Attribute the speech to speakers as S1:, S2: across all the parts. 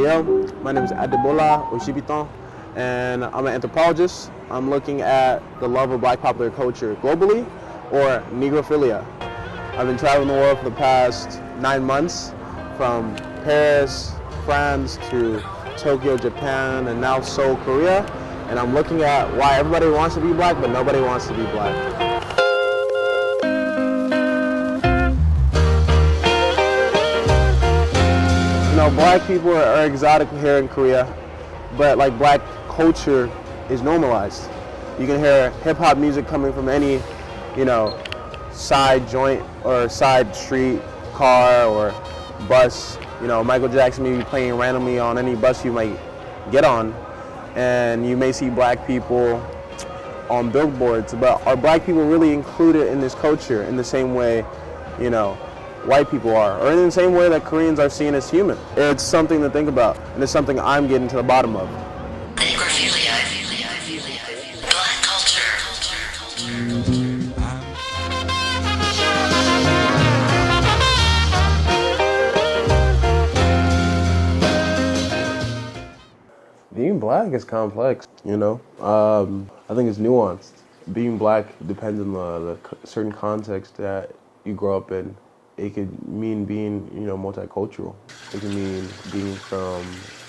S1: Hey yo, my name is Adeoshy, and I'm an anthropologist. I'm looking at the love of Black popular culture globally, or negrophilia. I've been traveling the world for the past 9 months, from Paris, France, to Tokyo, Japan, and now Seoul, Korea. And I'm looking at why everybody wants to be Black, but nobody wants to be Black. Black people are exotic here in Korea, but like Black culture is normalized. You can hear hip hop music coming from any, side joint or side street, car or bus. Michael Jackson may be playing randomly on any bus you might get on, and you may see Black people on billboards. But are Black people really included in this culture in the same way, white people are, or in the same way that Koreans are seen as human? It's something to think about, and it's something I'm getting to the bottom of.
S2: Necrophilia. Black culture.
S1: Being Black is complex, I think it's nuanced. Being Black depends on the certain context that you grow up in. It could mean being, multicultural. It can mean being from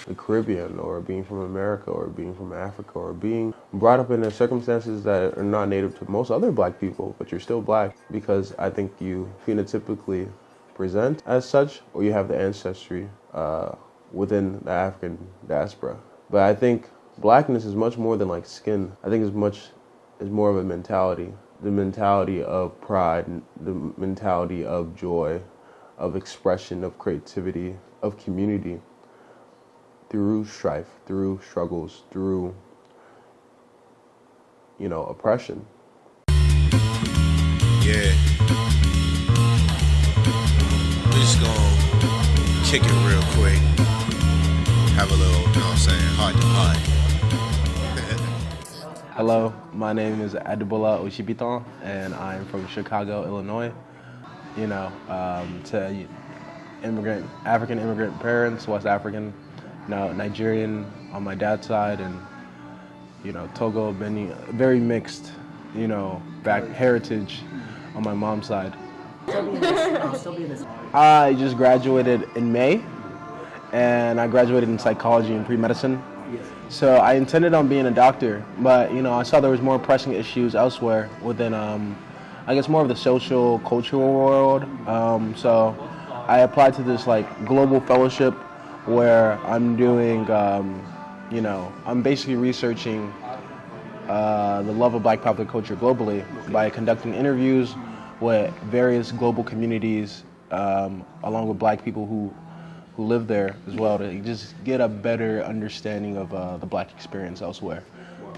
S1: the Caribbean, or being from America, or being from Africa, or being brought up in the circumstances that are not native to most other Black people, but you're still Black because I think you phenotypically present as such, or you have the ancestry within the African diaspora. But I think Blackness is much more than like skin. I think it's more of a mentality. The mentality of pride, the mentality of joy, of expression, of creativity, of community, through strife, through struggles, through, oppression.
S3: Yeah. We're just gonna kick it real quick. Have a little, heart to heart.
S1: Hello, my name is Adeoshy, and I'm from Chicago, Illinois. To African immigrant parents, West African, Nigerian on my dad's side, and Togo, Benin, very mixed, back heritage on my mom's side. I just graduated in May, and I graduated in psychology and pre-medicine. So I intended on being a doctor, but I saw there was more pressing issues elsewhere within, more of the social, cultural world. So I applied to this global fellowship where I'm doing, I'm basically researching the love of Black popular culture globally by conducting interviews with various global communities, along with Black people who live there as well, to just get a better understanding of the Black experience elsewhere.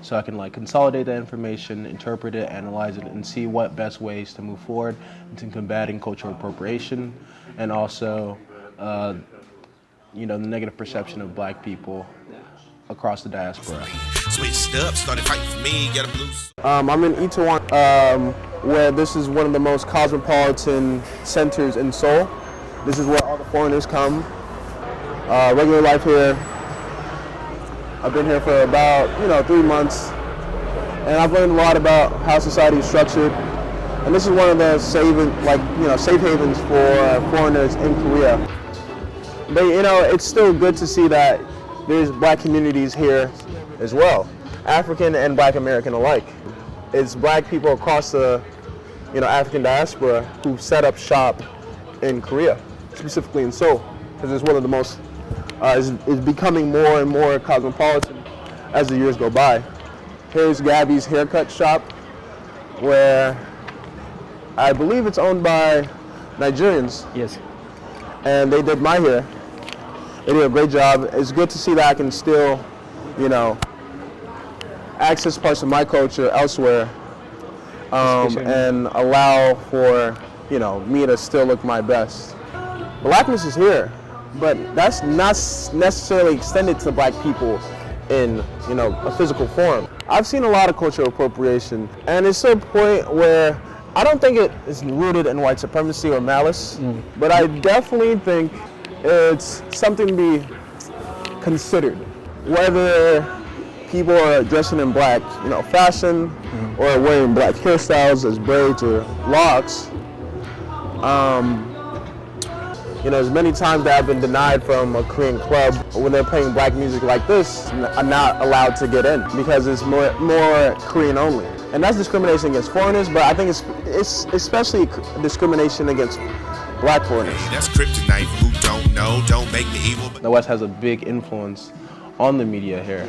S1: So I can consolidate that information, interpret it, analyze it, and see what best ways to move forward into combating cultural appropriation, and also the negative perception of Black people across the diaspora.
S3: Switched up, started fighting for me, get them loose.
S1: I'm in Itaewon, where this is one of the most cosmopolitan centers in Seoul. This is where all the foreigners come. Regular life here. I've been here for about 3 months, and I've learned a lot about how society is structured. And this is one of the safe havens for foreigners in Korea. But it's still good to see that there's Black communities here as well, African and Black American alike. It's Black people across the African diaspora who've set up shop in Korea, specifically in Seoul, because it's one of the most is becoming more and more cosmopolitan as the years go by. Here's Gabby's haircut shop, where I believe it's owned by Nigerians.
S4: Yes.
S1: And they did my hair. They did a great job. It's good to see that I can still, access parts of my culture elsewhere, and allow for, me to still look my best. Blackness is here, but that's not necessarily extended to Black people in, a physical form. I've seen a lot of cultural appropriation, and it's to a point where I don't think it is rooted in white supremacy or malice, but I definitely think it's something to be considered. Whether people are dressing in black, fashion, or wearing black hairstyles as braids or locks, there's many times that I've been denied from a Korean club when they're playing black music like this. I'm not allowed to get in because it's more Korean only. And that's discrimination against foreigners, but I think it's especially discrimination against black foreigners.
S3: That's kryptonite. Who don't know, don't make the evil.
S1: The West has a big influence on the media here.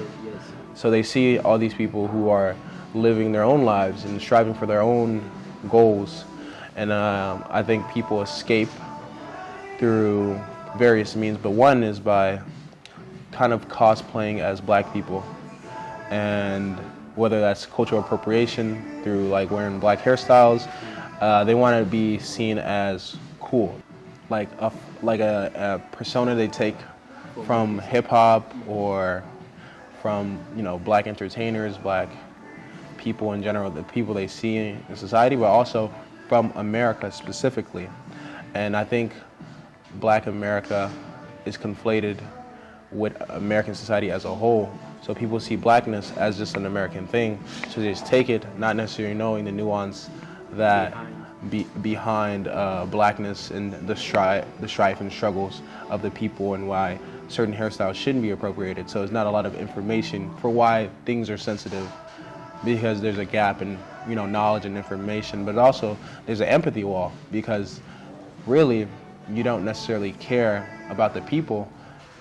S1: So they see all these people who are living their own lives and striving for their own goals. And I think people escape through various means, but one is by kind of cosplaying as black people. And whether that's cultural appropriation through like wearing black hairstyles, they want to be seen as cool, like a persona they take from hip hop or from black entertainers, black people in general, the people they see in society, but also from America specifically. And I think Black America is conflated with American society as a whole. So people see blackness as just an American thing, so they just take it, not necessarily knowing the nuance that behind blackness and the strife and struggles of the people and why certain hairstyles shouldn't be appropriated. So there's not a lot of information for why things are sensitive, because there's a gap in knowledge and information, but also there's an empathy wall, because really you don't necessarily care about the people,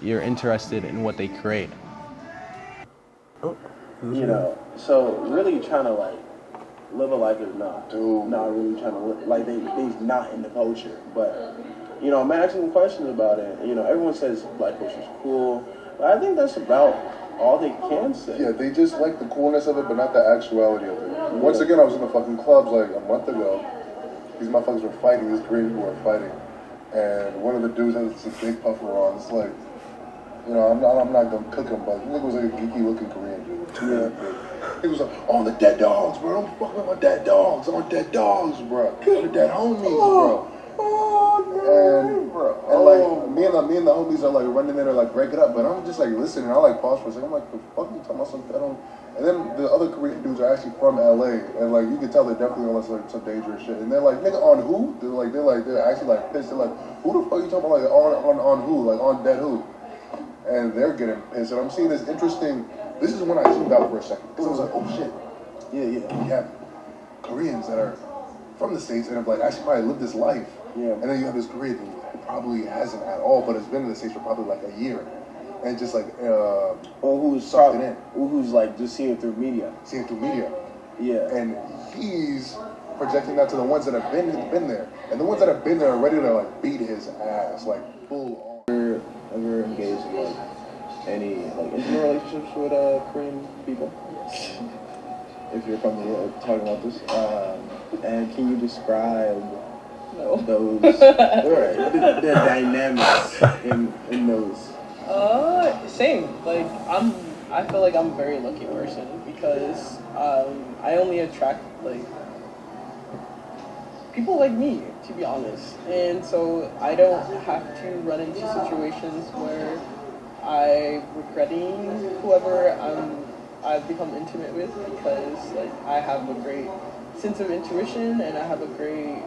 S1: you're interested in what they create. So really trying to live a life is not really trying to live, they's not in the culture. But I'm asking questions about it. Everyone says black culture is cool, but I think that's about all they can say.
S4: Yeah, they just like the coolness of it, but not the actuality of it. Once again, I was in the fucking clubs a month ago. These motherfuckers were fighting. These Korean people were fighting, and one of the dudes had this big puffer on. It's like, I'm not gonna cook him, but he was a geeky looking Korean dude. Yeah. He was like, "Oh, the dead dogs, bro! Don't fuck with my dead dogs. I'm dead dogs, bro. The dead homies, bro." And me and the homies are running in there break it up, but I'm just listening. I pause for a second. I'm like, the fuck you talking about something? And then the other Korean dudes are actually from LA, and you can tell they're definitely on some dangerous shit. And they're like, nigga, on who? They're actually pissed. They're like, who the fuck you talking about? On who? On dead who? And they're getting pissed. And I'm seeing this interesting. This is when I zoomed out for a second because I was like, oh shit, yeah. We have Koreans that are from the States and have actually probably lived this life. Yeah. And then you have this Korean who probably hasn't at all, but has been in the States for probably a year. And just or who's just seeing it through media. Yeah. And he's projecting that to the ones that have been there. And the ones that have been there are ready to beat his ass, full on.
S1: Ever engaged in any intimate relationships with Korean people? If you're comfortable talking about this. And can you describe those the dynamics in those?
S5: Same. I feel like I'm a very lucky person because I only attract people like me, to be honest. And so I don't have to run into situations where I'm regretting whoever I've become intimate with, because I have a great sense of intuition and I have a great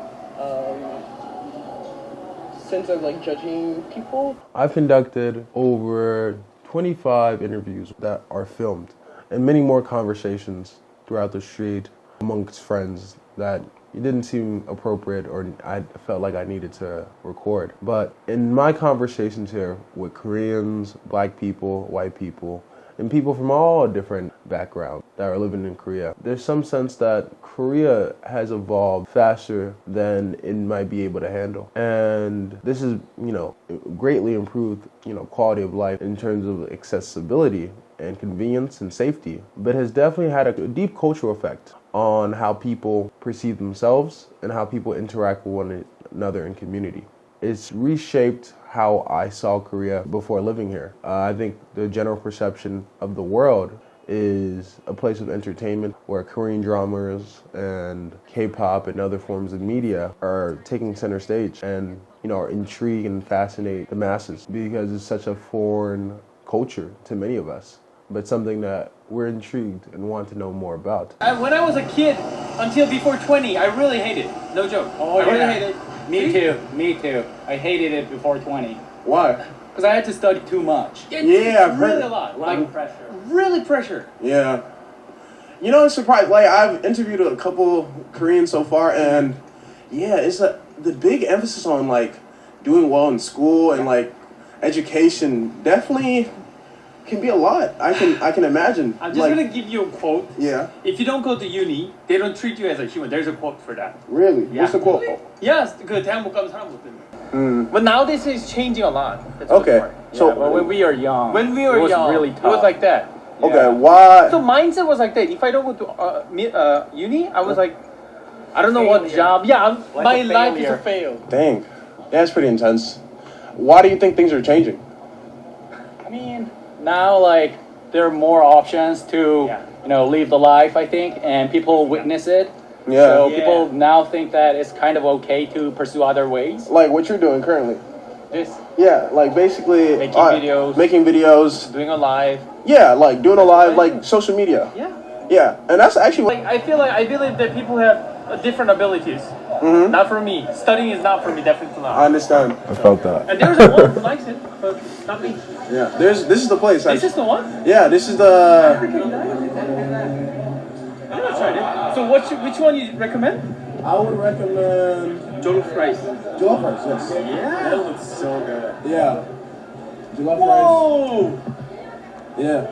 S5: sense of judging people.
S1: I've conducted over 25 interviews that are filmed and many more conversations throughout the street amongst friends that it didn't seem appropriate or I felt like I needed to record. But in my conversations here with Koreans, black people, white people, and people from all different backgrounds that are living in Korea, there's some sense that Korea has evolved faster than it might be able to handle. And this is, greatly improved, quality of life in terms of accessibility and convenience and safety, but has definitely had a deep cultural effect on how people perceive themselves and how people interact with one another in community. It's reshaped how I saw Korea before living here. I think the general perception of the world is a place of entertainment where Korean dramas and K-pop and other forms of media are taking center stage and, are intrigue and fascinate the masses because it's such a foreign culture to many of us, but something that we're intrigued and want to know more about.
S6: When I was a kid, until before 20, I really hated it. No joke.
S7: Oh,
S6: I really
S7: yeah.
S6: hated it.
S7: Me too. Me too. I hated it before 20
S8: Why?
S7: because I had to study too much.
S8: Yeah, I've
S6: really
S8: heard.
S6: a lot.
S7: Like pressure.
S6: Really pressure.
S8: Yeah. You know, it's surprised. Like, I've interviewed a couple Koreans so far, and yeah, it's the big emphasis on like doing well in school and like education definitely can be a lot. I can imagine.
S6: I'm just
S8: like,
S6: gonna give you a quote.
S8: Yeah.
S6: If you don't go to uni, they don't treat you as a human. There's a quote for that.
S8: Really?
S6: Yeah.
S8: What's the quote?
S6: Yes, 그 대학 못 가면 사람 못 되는. But nowadays it's changing a lot. That's
S8: Okay.
S6: the part.
S8: So
S7: But when we were young,
S6: It was
S7: young,
S6: really
S7: it was
S6: tough.
S7: like that.
S8: okay,
S7: Yeah.
S8: why?
S6: So mindset was like that. If I don't go to uni, I was like, I don't know what job. Yeah, my
S7: a
S6: life is a
S7: failure.
S6: fail.
S8: Dang, that's pretty intense. Why do you think things are changing?
S7: I mean, now like there are more options to live the life. I think, and people witness it.
S8: Yeah.
S7: So
S6: Yeah.
S7: people now think that it's kind of okay to pursue other ways.
S8: Like what you're doing currently?
S7: This
S8: Yeah, like basically
S7: Making videos.
S8: making videos.
S6: Doing a live.
S8: Yeah, like doing a live, like social media.
S6: Yeah.
S8: Yeah, and that's actually
S6: Like I believe that people have different abilities. Not for me. Studying is not for me. Definitely
S8: I
S6: not.
S8: understand.
S1: I felt that.
S6: And there's a one who likes it, but not me.
S8: Yeah, this is the place.
S6: This is the one.
S8: Yeah, this is the.
S6: I never tried it. So which one you recommend?
S8: I would recommend
S6: Jollof rice.
S8: jollof rice. Yes.
S6: Yeah. That looks so good.
S8: Yeah. Jollof
S6: Whoa!
S8: Yeah.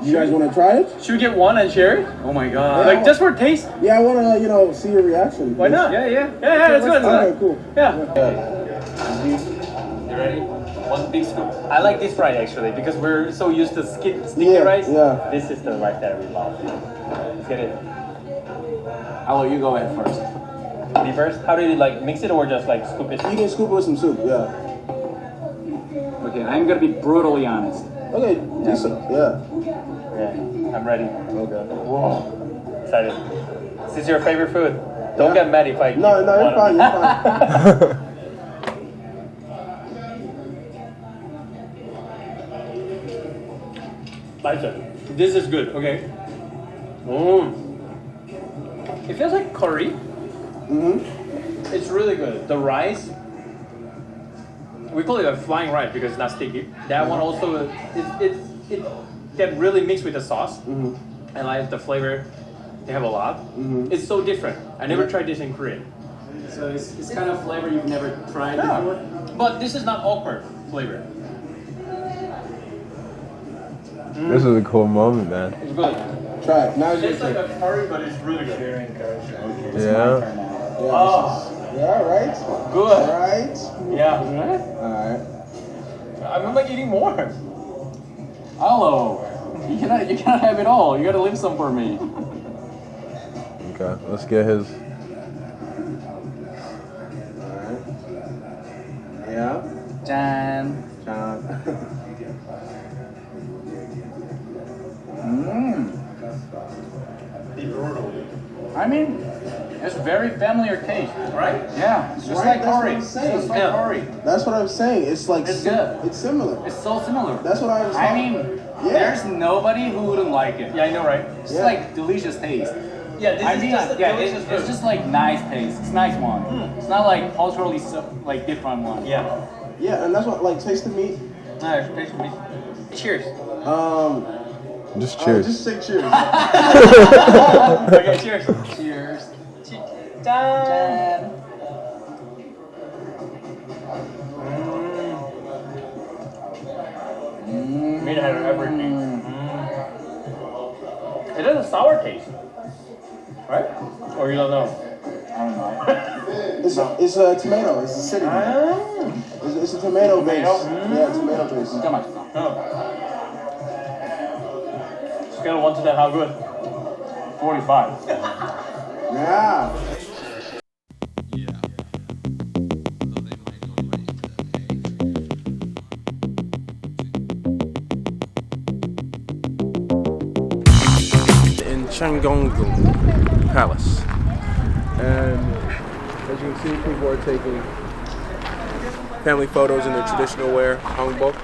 S8: You guys want to try it?
S6: Should we get one and share it?
S7: Oh my god.
S6: Like just for taste?
S8: Yeah, I want to see your reaction.
S6: Why not? Yeah. Let's go.
S8: Okay, cool.
S6: Yeah. You ready? One big scoop. I like this rice actually because we're so used to sticky rice.
S8: Yeah.
S7: This is the rice that we love.
S6: Let's get it.
S7: I'll let you go ahead first.
S6: Me first? How do you like mix it or just like scoop it?
S8: You can scoop it with some soup. Yeah.
S7: Okay, I'm gonna be brutally honest.
S8: Okay. Decent. Yeah.
S6: Yeah, I'm ready.
S8: Okay.
S6: Whoa. Excited. This is your favorite food. Don't get mad if I.
S8: No,
S6: eat
S8: you're
S6: one
S8: fine.
S6: of
S8: You're
S6: it.
S8: fine.
S6: This is good. Okay. It feels like curry. It's really good. The rice. We call it a flying rice because it's not sticky. That one also it get really mixed with the sauce. And like the flavor, they have a lot. It's so different. I never tried this in Korean.
S7: So it's kind of flavor you've never tried
S6: Yeah.
S7: before?
S6: But this is not awkward flavor.
S1: This is a cool moment, man.
S6: It's good.
S8: Try it. Now
S6: It's like a curry, but it's really good.
S1: Yeah.
S6: Oh,
S8: Yeah. Right.
S6: good.
S8: Right.
S6: Yeah.
S8: All right.
S6: I'm like eating more.
S7: Hello. You cannot have it all. You gotta leave some for me.
S1: Okay, let's get his.
S8: Yeah.
S7: Jan. I mean, it's very familiar taste.
S6: Right?
S7: Yeah, it's just
S8: Right,
S7: like
S8: that's what
S7: curry.
S8: I'm saying.
S7: Just like
S6: Yeah.
S7: curry.
S8: That's what I'm saying. It's like
S7: It's good.
S8: It's similar.
S7: It's so similar.
S8: That's what I was.
S7: I mean,
S8: Yeah.
S7: there's nobody who wouldn't like it.
S6: Yeah, I know, right?
S7: It's
S8: Yeah.
S7: like delicious taste.
S6: Yeah, this
S7: I
S6: is
S7: mean,
S6: just a
S7: yeah,
S6: delicious
S7: it's
S6: food.
S7: just like nice taste. It's nice one. It's not like culturally like different one.
S6: Yeah.
S8: Yeah, and that's what like taste the meat.
S6: Nice. Taste me. Cheers.
S1: Just cheers.
S8: Just say cheers.
S6: Okay, cheers.
S7: Cheers.
S6: Jan. Meat has everything. It has a sour taste, right? Or you don't know?
S7: I don't know.
S8: It's a tomato. It's acidic. It's a tomato base. Yeah, tomato base.
S7: Come on.
S6: Oh. Scale of 1 to 10, how good? 45.
S8: Yeah.
S1: In Changongu Palace. And as you can see, people are taking family photos in their traditional wear, hanbok.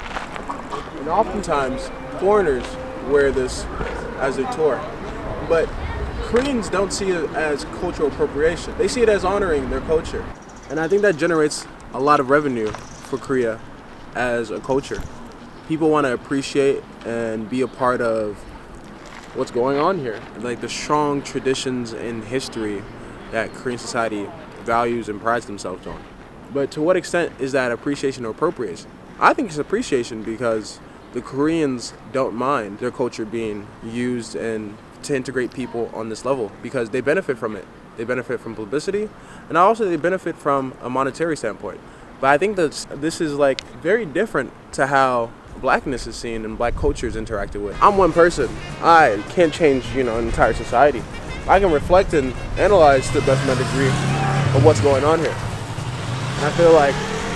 S1: And
S8: And oftentimes, foreigners wear this as their tour. But Koreans don't see it as cultural appropriation. They see it as honoring their culture. And I think that generates a lot of revenue for Korea as a culture. People want to appreciate and be a part of what's going on here. Like the strong traditions and history that Korean society values and prides themselves on. But to what extent is that appreciation or appropriation? I think it's appreciation because the Koreans don't mind their culture being used and to integrate people on this level because they benefit from it. They benefit from publicity, and also they benefit from a monetary standpoint. But I think that this is like very different to how Blackness is seen and Black culture is interacted with. I'm one person. I can't change, an entire society. I can reflect and analyze to the best of my degree of what's going on here. And I feel like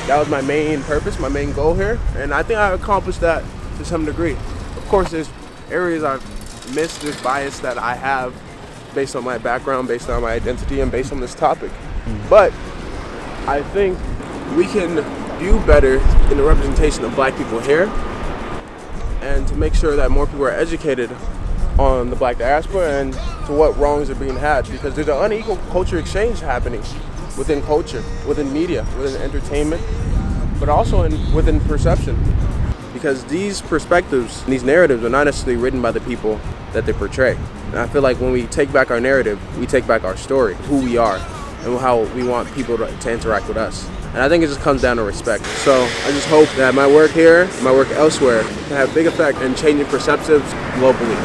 S8: that was my main purpose, my main goal here, and I think I accomplished that to some degree. Of course, there's areas I've missed, there's bias that I have based on my background, based on my identity, and based on this topic. But I think we can do better in the representation of Black people here and to make sure that more people are educated on the Black diaspora and to what wrongs are being had, because there's an unequal culture exchange happening within culture, within media, within entertainment, but also within perception. Because these perspectives, these narratives are not necessarily written by the people that they portray. And I feel like when we take back our narrative, we take back our story, who we are, and how we want people to interact with us. And I think it just comes down to respect. So I just hope that my work here, my work elsewhere, can have a big effect in changing perceptives globally.